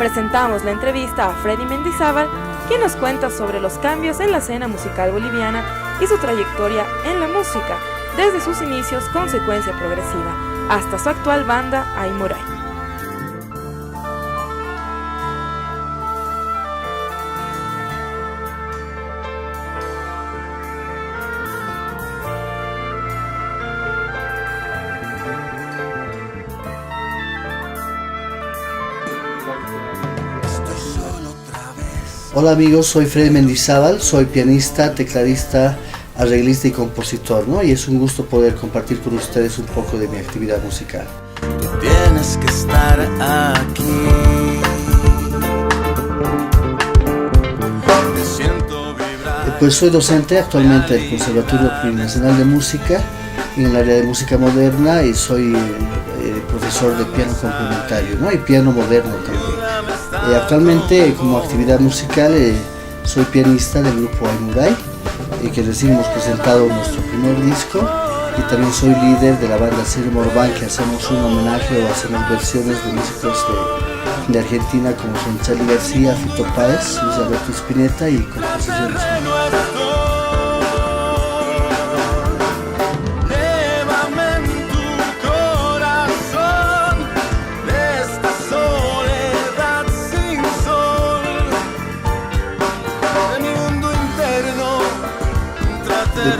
presentamos la entrevista a Freddy Mendizábal, quien nos cuenta sobre los cambios en la escena musical boliviana y su trayectoria en la música, desde sus inicios con Secuencia Progresiva hasta su actual banda Aymuray. Hola amigos, soy Freddy Mendizábal, soy pianista, tecladista, arreglista y compositor, ¿no? Y es un gusto poder compartir con ustedes un poco de mi actividad musical. Tú tienes que estar aquí. Me siento vibrar. Pues soy docente actualmente del Conservatorio Plurinacional de Música en el área de música moderna y soy profesor de piano complementario, ¿no? Y piano moderno también. Actualmente como actividad musical soy pianista del grupo Aymuray, que recién hemos presentado nuestro primer disco, y también soy líder de la banda Serio Morban, que hacemos un homenaje o hacemos versiones de músicos de Argentina como son Charly García, Fito Páez, Luis Alberto Spinetta y composiciones.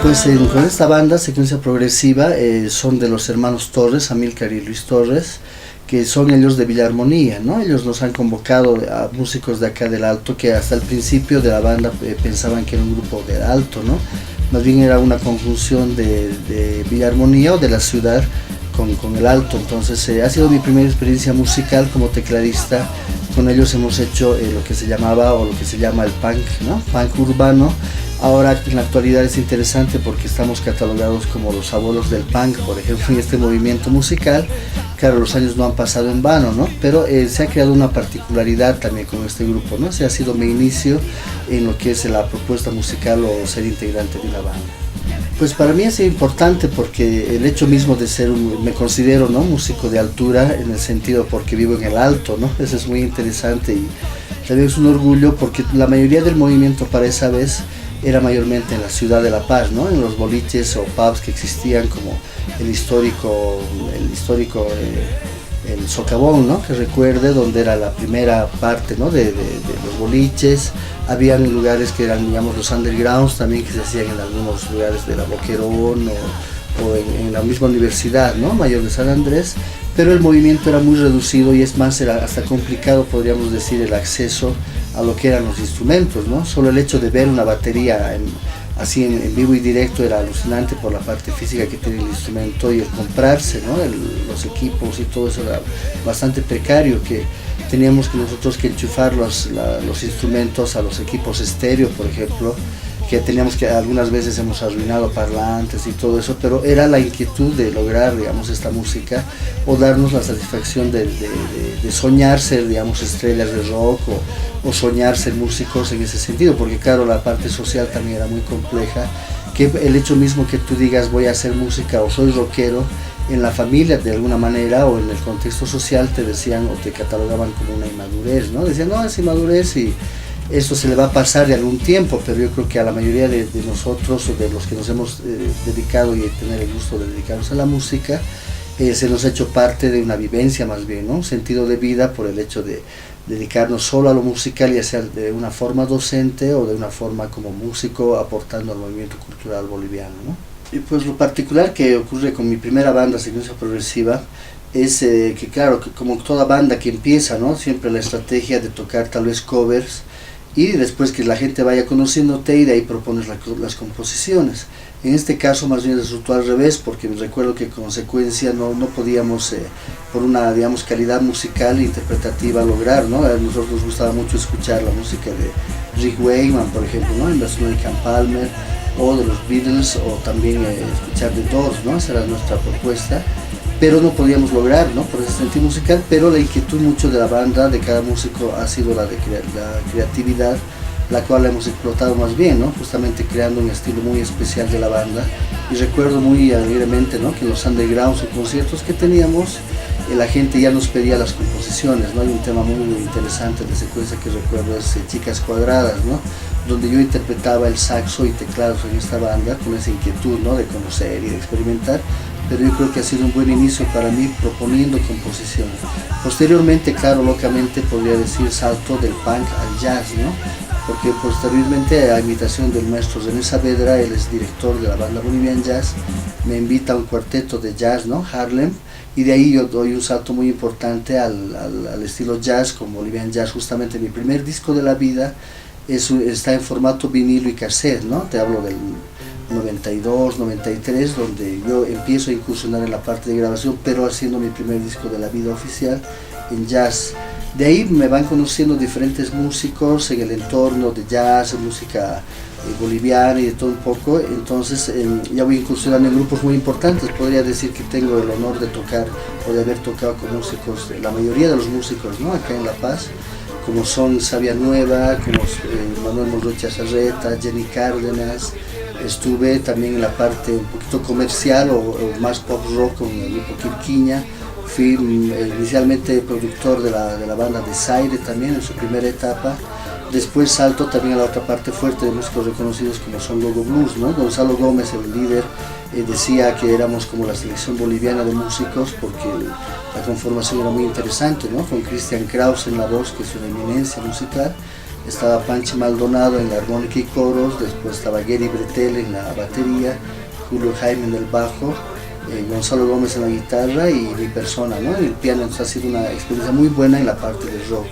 Pues con esta banda, Secuencia Progresiva, son de los hermanos Torres, Amílcar y Luis Torres, que son ellos de Villarmonía, ¿no? Ellos nos han convocado a músicos de acá del Alto, que hasta el principio de la banda pensaban que era un grupo del Alto, ¿no? Más bien era una conjunción de Villarmonía o de la ciudad con el Alto. Entonces ha sido mi primera experiencia musical como tecladista. Con ellos hemos hecho lo que se llamaba o lo que se llama el punk, ¿no? Punk urbano. Ahora en la actualidad es interesante porque estamos catalogados como los abuelos del punk, por ejemplo, en este movimiento musical. Claro, los años no han pasado en vano, ¿no? Pero se ha creado una particularidad también con este grupo, ¿no? Ha sido mi inicio en lo que es la propuesta musical o ser integrante de una banda. Pues para mí ha sido importante porque el hecho mismo de ser, me considero, ¿no?, músico de altura, en el sentido porque vivo en el Alto, ¿no? Eso es muy interesante y también es un orgullo porque la mayoría del movimiento para esa vez era mayormente en la ciudad de La Paz, ¿no? En los boliches o pubs que existían como el histórico el Socavón, ¿no? Que recuerde, donde era la primera parte, ¿no?, de los boliches. Habían lugares que eran, digamos, los undergrounds también, que se hacían en algunos lugares de la Boquerón o en la misma universidad, ¿no?, Mayor de San Andrés, pero el movimiento era muy reducido y es más, era hasta complicado, podríamos decir, el acceso a lo que eran los instrumentos, ¿no? Solo el hecho de ver una batería así en vivo y directo era alucinante por la parte física que tiene el instrumento, y el comprarse, ¿no?, los equipos y todo eso era bastante precario, que teníamos que nosotros que enchufar los instrumentos a los equipos estéreo, por ejemplo, que teníamos que, algunas veces hemos arruinado parlantes y todo eso, pero era la inquietud de lograr, digamos, esta música o darnos la satisfacción de soñar ser, digamos, estrellas de rock o soñar ser músicos en ese sentido, porque claro, la parte social también era muy compleja, que el hecho mismo que tú digas voy a hacer música o soy rockero, en la familia de alguna manera o en el contexto social te decían o te catalogaban como una inmadurez, ¿no? Decían, no, es inmadurez y esto se le va a pasar de algún tiempo, pero yo creo que a la mayoría de nosotros o de los que nos hemos dedicado y tener el gusto de dedicarnos a la música, se nos ha hecho parte de una vivencia más bien, ¿no? Un sentido de vida por el hecho de dedicarnos solo a lo musical, ya sea de una forma docente o de una forma como músico aportando al movimiento cultural boliviano, ¿no? Y pues lo particular que ocurre con mi primera banda, Secuencia Progresiva, es que claro, que como toda banda que empieza, ¿no?, siempre la estrategia de tocar tal vez covers y después que la gente vaya conociéndote y de ahí propones las composiciones. En este caso más bien resultó al revés, porque me recuerdo que con Secuencia no podíamos por una, digamos, calidad musical e interpretativa lograr, ¿no? A nosotros nos gustaba mucho escuchar la música de Rick Wakeman, por ejemplo, ¿no?, en versión de Can Palmer, o de los Beatles, o también escuchar The Doors, ¿no? Esa era nuestra propuesta, pero no podíamos lograr, ¿no?, por ese sentido musical. Pero la inquietud mucho de la banda, de cada músico, ha sido la creatividad, la cual hemos explotado más bien, ¿no?, justamente creando un estilo muy especial de la banda. Y recuerdo muy alegremente, ¿no?, que en los undergrounds o conciertos que teníamos, la gente ya nos pedía las composiciones, ¿no? Hay un tema muy interesante de secuencia que recuerdo, es Chicas Cuadradas, ¿no? Donde yo interpretaba el saxo y teclados en esta banda con esa inquietud, ¿no? De conocer y de experimentar, pero yo creo que ha sido un buen inicio para mí proponiendo composiciones. Posteriormente, claro, locamente podría decir salto del punk al jazz, ¿no? Porque posteriormente, a invitación del maestro René Saavedra, él es director de la banda Bolivian Jazz, me invita a un cuarteto de jazz, ¿no? Harlem, y de ahí yo doy un salto muy importante al estilo jazz con Bolivian Jazz. Justamente mi primer disco de la vida está en formato vinilo y cassette, ¿no? Te hablo del 92, 93, donde yo empiezo a incursionar en la parte de grabación, pero haciendo mi primer disco de la vida oficial en jazz. De ahí me van conociendo diferentes músicos en el entorno de jazz, música boliviana y de todo un poco. Entonces ya voy incursionando en grupos muy importantes. Podría decir que tengo el honor de tocar o de haber tocado con músicos, la mayoría de los músicos, ¿no? Acá en La Paz, como son Sabia Nueva, como Manuel Monrocha Sarreta, Jenny Cárdenas. Estuve también en la parte un poquito comercial o más pop rock con el grupo Quirquiña. Fui inicialmente productor de la banda Desaire también en su primera etapa. Después salto también a la otra parte fuerte de músicos reconocidos como son Gogo Blues, ¿no? Gonzalo Gómez, el líder, decía que éramos como la selección boliviana de músicos porque la conformación era muy interesante, ¿no? Con Cristian Kraus en la voz, que es una eminencia musical. Estaba Panchi Maldonado en la armónica y coros, después estaba Gary Bretel en la batería, Julio Jaime en el bajo, Gonzalo Gómez en la guitarra y mi persona, ¿no? En el piano. Entonces ha sido una experiencia muy buena en la parte del rock.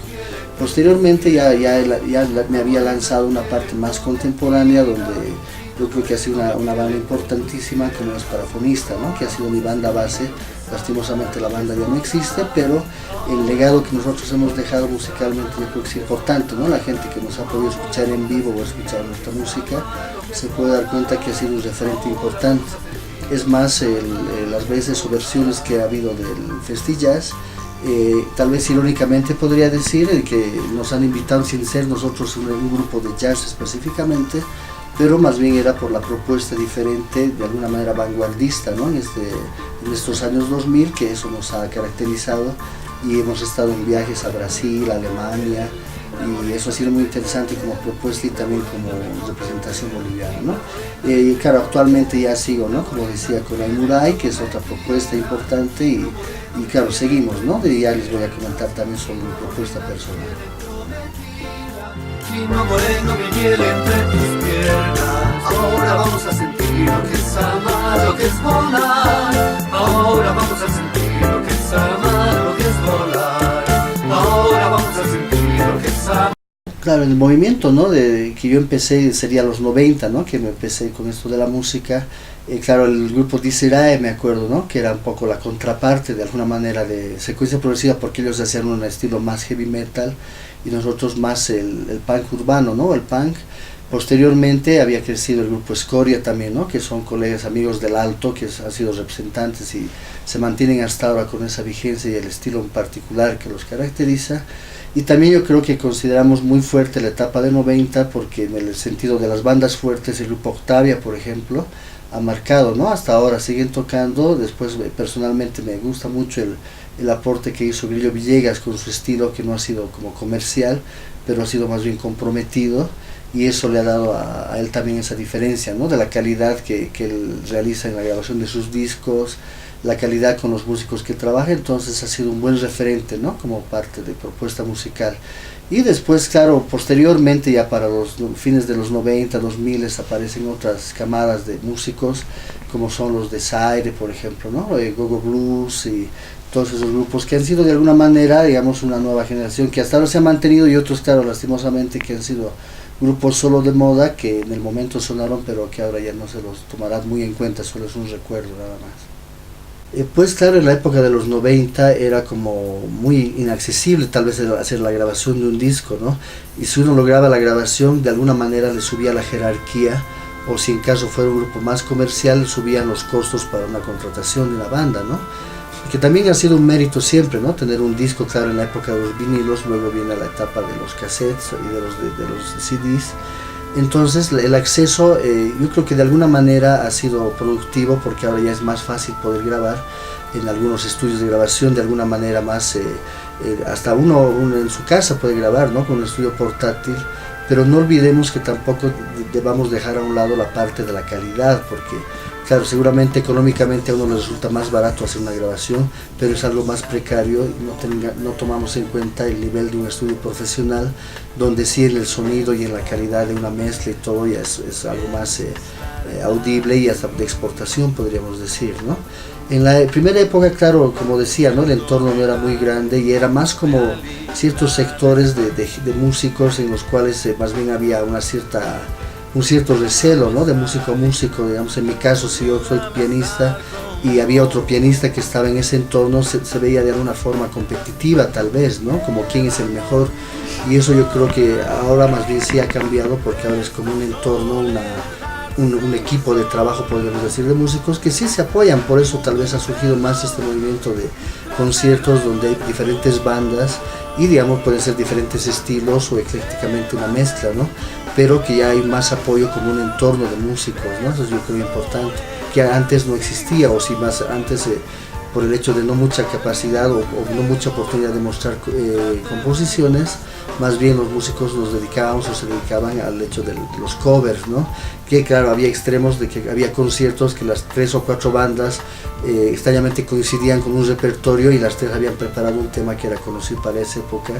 Posteriormente ya me había lanzado una parte más contemporánea donde yo creo que ha sido una banda importantísima como es Parafonista, ¿no? Que ha sido mi banda base. Lastimosamente la banda ya no existe, pero el legado que nosotros hemos dejado musicalmente yo creo que es importante, ¿no? La gente que nos ha podido escuchar en vivo o escuchar nuestra música se puede dar cuenta que ha sido un referente importante. Es más, las veces o versiones que ha habido del Festillas, tal vez irónicamente podría decir que nos han invitado sin ser nosotros un grupo de jazz específicamente, pero más bien era por la propuesta diferente, de alguna manera vanguardista, ¿no? En estos años 2000, que eso nos ha caracterizado, y hemos estado en viajes a Brasil, a Alemania, y eso ha sido muy interesante como propuesta y también como representación boliviana, ¿no? Y claro, actualmente ya sigo, ¿no? Como decía, con Aymuray, que es otra propuesta importante, y claro, seguimos, ¿no? Y ya les voy a comentar también sobre mi propuesta personal. Chino moreno, mi miel entre tus piernas. Ahora vamos a sentir lo que es amar, lo que es volar. Ahora vamos a sentir lo que es amar, lo que es volar. Ahora vamos a sentir lo que es amar. Claro, el movimiento, ¿no? De que yo empecé sería los 90, ¿no? Que me empecé con esto de la música. Claro, el grupo Diserae, me acuerdo, ¿no? Que era un poco la contraparte de alguna manera de Secuencia Progresiva, porque ellos hacían un estilo más heavy metal y nosotros más el punk urbano, ¿no? El punk. Posteriormente había crecido el grupo Escoria también, ¿no? Que son colegas amigos del Alto, que han sido representantes y se mantienen hasta ahora con esa vigencia y el estilo en particular que los caracteriza. Y también yo creo que consideramos muy fuerte la etapa de 90, porque en el sentido de las bandas fuertes, el grupo Octavia, por ejemplo, ha marcado, ¿no? Hasta ahora siguen tocando. Después personalmente me gusta mucho el aporte que hizo Grillo Villegas con su estilo, que no ha sido como comercial, pero ha sido más bien comprometido, y eso le ha dado a él también esa diferencia, ¿no? De la calidad que él realiza en la grabación de sus discos, la calidad con los músicos que trabaja. Entonces ha sido un buen referente, ¿no? Como parte de propuesta musical. Y después, claro, posteriormente, ya para los fines de los 90, 2000, aparecen otras camadas de músicos, como son los de Zaire, por ejemplo, ¿no? Gogo Blues y todos esos grupos que han sido de alguna manera, digamos, una nueva generación que hasta ahora se ha mantenido, y otros, claro, lastimosamente, que han sido grupos solo de moda, que en el momento sonaron, pero que ahora ya no se los tomará muy en cuenta, solo es un recuerdo nada más. Pues claro, en la época de los 90 era como muy inaccesible tal vez hacer la grabación de un disco, ¿no? Y si uno lograba la grabación, de alguna manera le subía la jerarquía, o si en caso fuera un grupo más comercial, subían los costos para una contratación de una banda, ¿no? Y que también ha sido un mérito siempre, ¿no? Tener un disco, claro, en la época de los vinilos, luego viene la etapa de los cassettes y de los CDs. Entonces el acceso yo creo que de alguna manera ha sido productivo, porque ahora ya es más fácil poder grabar, en algunos estudios de grabación de alguna manera más, hasta uno en su casa puede grabar, ¿no? Con un estudio portátil, pero no olvidemos que tampoco debamos dejar a un lado la parte de la calidad, porque claro, seguramente económicamente a uno le resulta más barato hacer una grabación, pero es algo más precario y no tomamos en cuenta el nivel de un estudio profesional, donde sí en el sonido y en la calidad de una mezcla y todo ya es algo más audible y hasta de exportación, podríamos decir, ¿no? En la primera época, claro, como decía, ¿no? El entorno no era muy grande y era más como ciertos sectores de músicos en los cuales más bien había un cierto recelo, ¿no? De músico a músico, digamos. En mi caso, si yo soy pianista y había otro pianista que estaba en ese entorno, se veía de alguna forma competitiva tal vez, ¿no? Como quién es el mejor, y eso yo creo que ahora más bien sí ha cambiado, porque ahora es como un entorno, un equipo de trabajo, podríamos decir, de músicos que sí se apoyan. Por eso tal vez ha surgido más este movimiento de conciertos donde hay diferentes bandas y, digamos, pueden ser diferentes estilos o eclécticamente una mezcla, ¿no? Pero que ya hay más apoyo como un entorno de músicos, ¿no? Eso yo creo importante, que antes no existía, o si más antes por el hecho de no mucha capacidad o no mucha oportunidad de mostrar composiciones, más bien los músicos nos dedicábamos o se dedicaban al hecho de los covers, ¿no? Que claro, había extremos de que había conciertos que las 3 o 4 bandas extrañamente coincidían con un repertorio y las 3 habían preparado un tema que era conocido para esa época,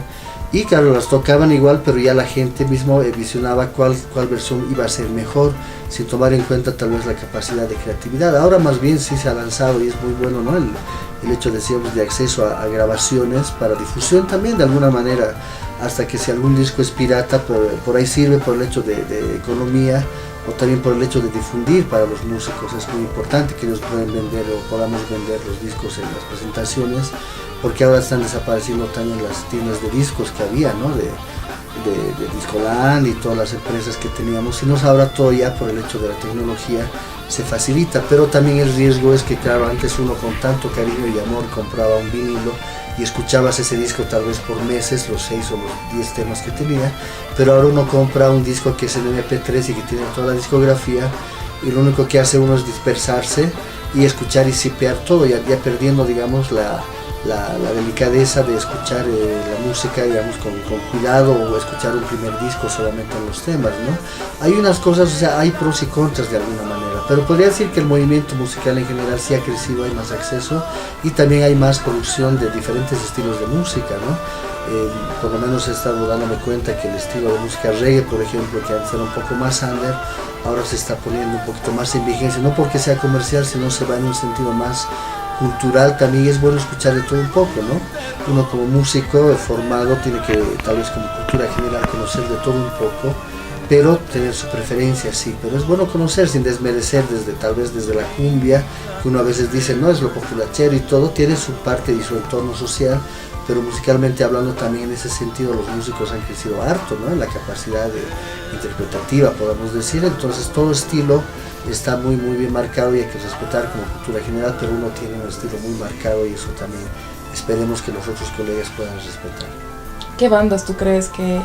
y claro, las tocaban igual, pero ya la gente mismo visionaba cuál versión iba a ser mejor, sin tomar en cuenta tal vez la capacidad de creatividad. Ahora más bien sí se ha lanzado y es muy bueno, ¿no? El hecho, decíamos, de acceso a grabaciones para difusión también de alguna manera, hasta que si algún disco es pirata, por ahí sirve por el hecho de economía, o también por el hecho de difundir para los músicos. Es muy importante que ellos puedan vender o podamos vender los discos en las presentaciones, porque ahora están desapareciendo también las tiendas de discos que había, ¿no? de Discoland y todas las empresas que teníamos, sino ahora todo ya por el hecho de la tecnología se facilita, pero también el riesgo es que claro, antes uno con tanto cariño y amor compraba un vinilo y escuchabas ese disco tal vez por meses, los 6 o los 10 temas que tenía, pero ahora uno compra un disco que es en MP3 y que tiene toda la discografía, y lo único que hace uno es dispersarse y escuchar y sipear todo, ya perdiendo, digamos, la delicadeza de escuchar la música, digamos, con cuidado, o escuchar un primer disco solamente en los temas, ¿no? Hay unas cosas, o sea, hay pros y contras de alguna manera, pero podría decir que el movimiento musical en general sí ha crecido, hay más acceso y también hay más producción de diferentes estilos de música, ¿no? Por lo menos he estado dándome cuenta que el estilo de música reggae, por ejemplo, que antes era un poco más under, ahora se está poniendo un poquito más en vigencia, no porque sea comercial, sino se va en un sentido más cultural. También es bueno escuchar de todo un poco, ¿no? Uno como músico formado tiene que, tal vez como cultura general, conocer de todo un poco, pero tener su preferencia, sí, pero es bueno conocer sin desmerecer, tal vez desde la cumbia, que uno a veces dice, no, es lo populachero y todo, tiene su parte y su entorno social, pero musicalmente hablando también en ese sentido los músicos han crecido harto, ¿no? En la capacidad interpretativa, podemos decir. Entonces todo estilo está muy bien marcado y hay que respetar como cultura general, pero uno tiene un estilo muy marcado y eso también esperemos que los otros colegas puedan respetar. ¿Qué bandas tú crees que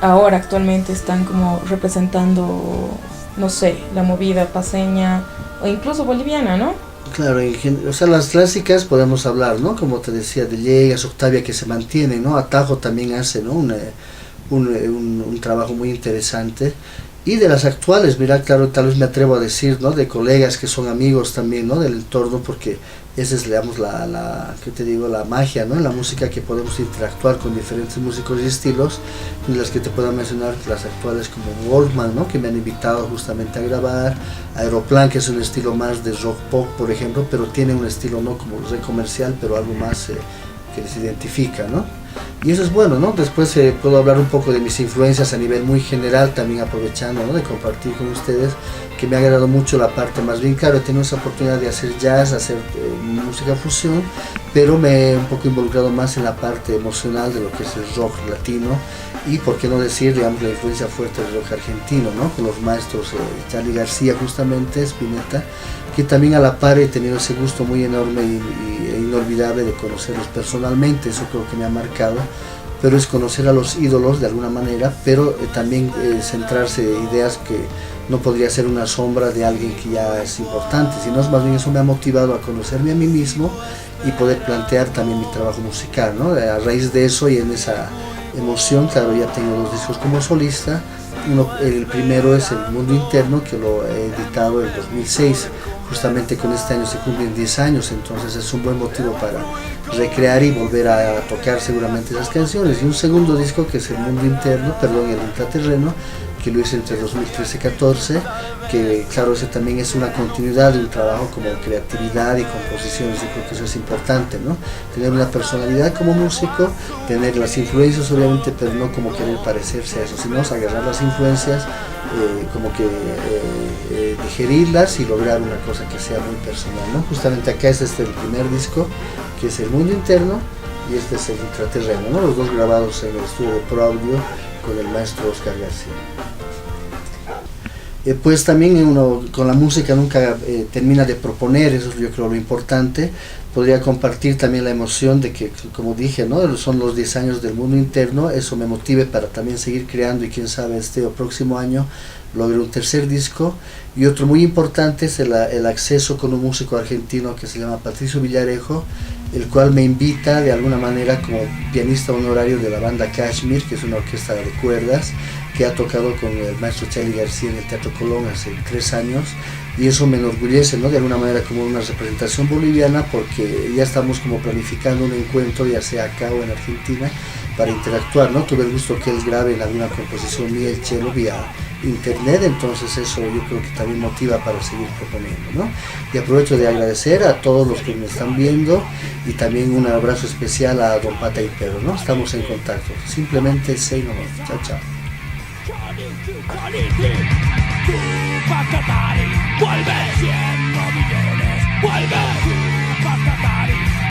ahora actualmente están como representando, no sé, la movida paceña o incluso boliviana, ¿no? Claro, o sea, las clásicas podemos hablar, ¿no? Como te decía, de Llegas, Octavia, que se mantienen, ¿no? Atajo también hace, ¿no? un trabajo muy interesante. Y de las actuales, mira, claro, tal vez me atrevo a decir, ¿no? De colegas que son amigos también, ¿no? Del entorno, porque esa es, digamos, ¿qué te digo? La magia, ¿no? En la música, que podemos interactuar con diferentes músicos y estilos, en las que te puedo mencionar las actuales como Wolfman, ¿no? Que me han invitado justamente a grabar, Aeroplan, que es un estilo más de rock pop, por ejemplo, pero tiene un estilo no como re comercial, pero algo más que les identifica, ¿no? Y eso es bueno, ¿no? Después puedo hablar un poco de mis influencias a nivel muy general, también aprovechando, ¿no? De compartir con ustedes, que me ha agradado mucho la parte más bien, claro, he tenido esa oportunidad de hacer jazz, hacer música fusión, pero me he un poco involucrado más en la parte emocional de lo que es el rock latino, y por qué no decir, digamos, la influencia fuerte del rock argentino, ¿no? Con los maestros Charly García, justamente, Spinetta, que también a la par he tenido ese gusto muy enorme e inolvidable de conocerlos personalmente. Eso creo que me ha marcado, pero es conocer a los ídolos de alguna manera, pero también centrarse en ideas que no podría ser una sombra de alguien que ya es importante, sino más bien eso me ha motivado a conocerme a mí mismo y poder plantear también mi trabajo musical, ¿no? A raíz de eso y en esa emoción, claro, ya tengo 2 discos como solista. El primero es El Mundo Interno, que lo he editado en 2006, justamente con este año se cumplen 10 años, entonces es un buen motivo para recrear y volver a tocar seguramente esas canciones. Y un segundo disco que es El Mundo Interno, perdón, El Intraterreno, que lo hice entre 2013 y 2014, que claro, ese también es una continuidad de un trabajo como creatividad y composiciones. Yo creo que eso es importante, ¿no? Tener una personalidad como músico, tener las influencias obviamente, pero no como querer parecerse a eso, sino agarrar las influencias, como que digerirlas y lograr una cosa que sea muy personal, ¿no? Justamente acá es el primer disco, que es El Mundo Interno, y este es El Intraterreno, ¿no? Los dos grabados en el estudio de Pro Audio con el maestro Oscar García. Pues también uno con la música nunca termina de proponer, eso es yo creo lo importante. Podría compartir también la emoción de que, como dije, ¿no? Son los 10 años del Mundo Interno, eso me motive para también seguir creando y quién sabe este o próximo año logre un tercer disco. Y otro muy importante es el acceso con un músico argentino que se llama Patricio Villarejo, el cual me invita de alguna manera como pianista honorario de la banda Kashmir, que es una orquesta de cuerdas, que ha tocado con el maestro Charly García en el Teatro Colón hace 3 años, y eso me enorgullece, ¿no? De alguna manera como una representación boliviana, porque ya estamos como planificando un encuentro, ya sea acá o en Argentina, para interactuar, ¿no? Tuve el gusto que él grabe en alguna composición mía el cello vía internet, entonces eso yo creo que también motiva para seguir proponiendo, ¿no? Y aprovecho de agradecer a todos los que me están viendo y también un abrazo especial a Don Pata y Pedro, ¿no? Estamos en contacto, simplemente say no more. Chao, chao.